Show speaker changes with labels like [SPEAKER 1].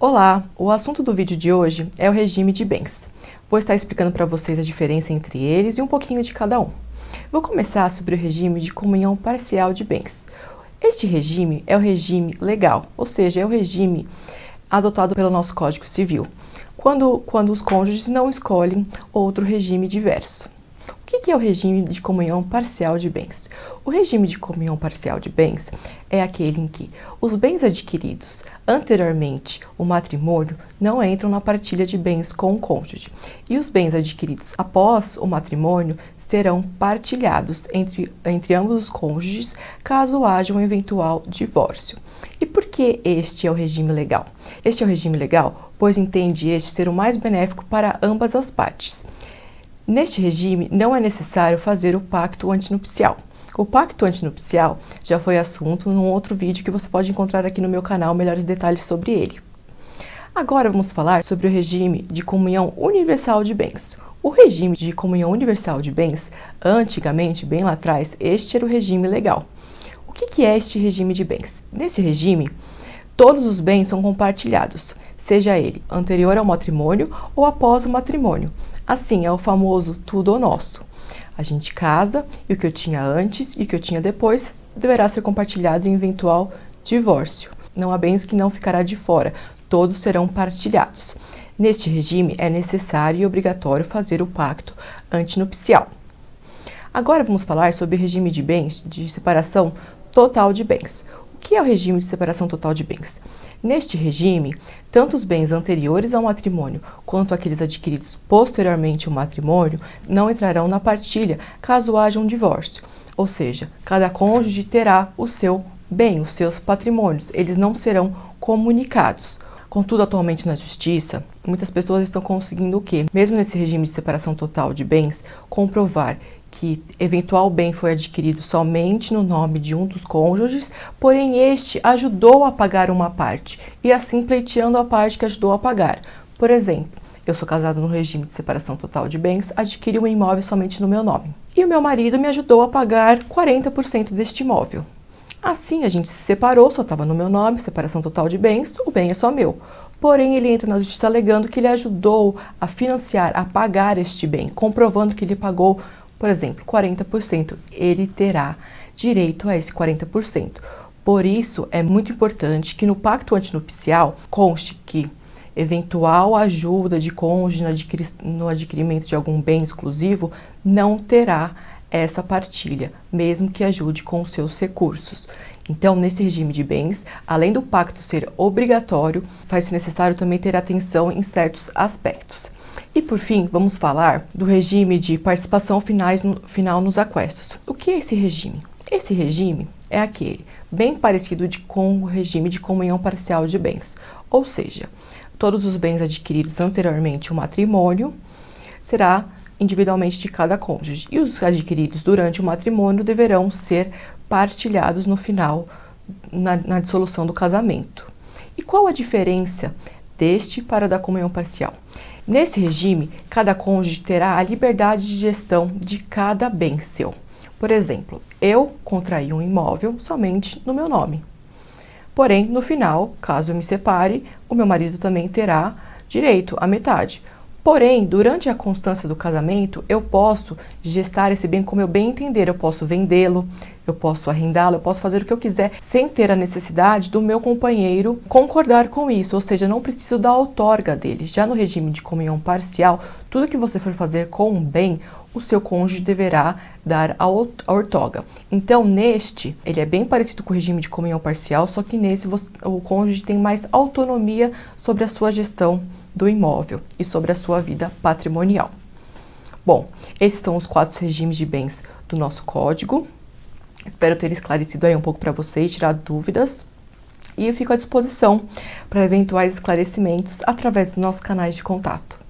[SPEAKER 1] Olá, o assunto do vídeo de hoje é o regime de bens. Vou estar explicando para vocês a diferença entre eles e um pouquinho de cada um. Vou começar sobre o regime de comunhão parcial de bens. Este regime é o regime legal, ou seja, é o regime adotado pelo nosso Código Civil, quando os cônjuges não escolhem outro regime diverso. O que é o regime de comunhão parcial de bens? O regime de comunhão parcial de bens é aquele em que os bens adquiridos anteriormente ao matrimônio não entram na partilha de bens com o cônjuge, e os bens adquiridos após o matrimônio serão partilhados entre ambos os cônjuges caso haja um eventual divórcio. E por que este é o regime legal? Este é o regime legal, pois entende este ser o mais benéfico para ambas as partes. Neste regime, não é necessário fazer o pacto antinupcial. O pacto antinupcial já foi assunto num outro vídeo que você pode encontrar aqui no meu canal melhores detalhes sobre ele. Agora vamos falar sobre o regime de comunhão universal de bens. O regime de comunhão universal de bens, antigamente, bem lá atrás, este era o regime legal. O que é este regime de bens? Nesse regime, todos os bens são compartilhados, seja ele anterior ao matrimônio ou após o matrimônio. Assim, é o famoso tudo ou nosso. A gente casa e o que eu tinha antes e o que eu tinha depois deverá ser compartilhado em eventual divórcio. Não há bens que não ficará de fora, todos serão partilhados. Neste regime, é necessário e obrigatório fazer o pacto antinupcial. Agora vamos falar sobre o regime de bens de separação total de bens. O que é o regime de separação total de bens? Neste regime, tanto os bens anteriores ao matrimônio quanto aqueles adquiridos posteriormente ao matrimônio não entrarão na partilha caso haja um divórcio. Ou seja, cada cônjuge terá o seu bem, os seus patrimônios, eles não serão comunicados. Contudo, atualmente na justiça, muitas pessoas estão conseguindo o quê? Mesmo nesse regime de separação total de bens, comprovar que eventual bem foi adquirido somente no nome de um dos cônjuges, porém este ajudou a pagar uma parte, e assim pleiteando a parte que ajudou a pagar. Por exemplo, eu sou casado no regime de separação total de bens, adquiri um imóvel somente no meu nome, e o meu marido me ajudou a pagar 40% deste imóvel. Assim, a gente se separou, só estava no meu nome, separação total de bens, o bem é só meu. Porém, ele entra na justiça alegando que ele ajudou a financiar, a pagar este bem, comprovando que ele pagou, por exemplo, 40%, ele terá direito a esse 40%. Por isso, é muito importante que no pacto antinupcial conste que eventual ajuda de cônjuge no adquirimento de algum bem exclusivo não terá essa partilha, mesmo que ajude com os seus recursos. Então, nesse regime de bens, além do pacto ser obrigatório, faz-se necessário também ter atenção em certos aspectos. E por fim, vamos falar do regime de participação final nos aquestos. O que é esse regime? Esse regime é aquele bem parecido com o regime de comunhão parcial de bens, ou seja, todos os bens adquiridos anteriormente ao matrimônio será individualmente de cada cônjuge, e os adquiridos durante o matrimônio deverão ser partilhados no final, na dissolução do casamento. E qual a diferença deste para o da comunhão parcial? Nesse regime, cada cônjuge terá a liberdade de gestão de cada bem seu. Por exemplo, eu contraí um imóvel somente no meu nome. Porém, no final, caso eu me separe, o meu marido também terá direito à metade. Porém, durante a constância do casamento, eu posso gestar esse bem como eu bem entender. Eu posso vendê-lo, eu posso arrendá-lo, eu posso fazer o que eu quiser, sem ter a necessidade do meu companheiro concordar com isso, ou seja, não preciso da outorga dele. Já no regime de comunhão parcial, tudo que você for fazer com um bem, o seu cônjuge deverá dar a outorga. Então, neste, ele é bem parecido com o regime de comunhão parcial, só que nesse o cônjuge tem mais autonomia sobre a sua gestão do imóvel e sobre a sua vida patrimonial. Bom, esses são os 4 regimes de bens do nosso código. Espero ter esclarecido aí um pouco para vocês, tirado dúvidas. E eu fico à disposição para eventuais esclarecimentos através dos nossos canais de contato.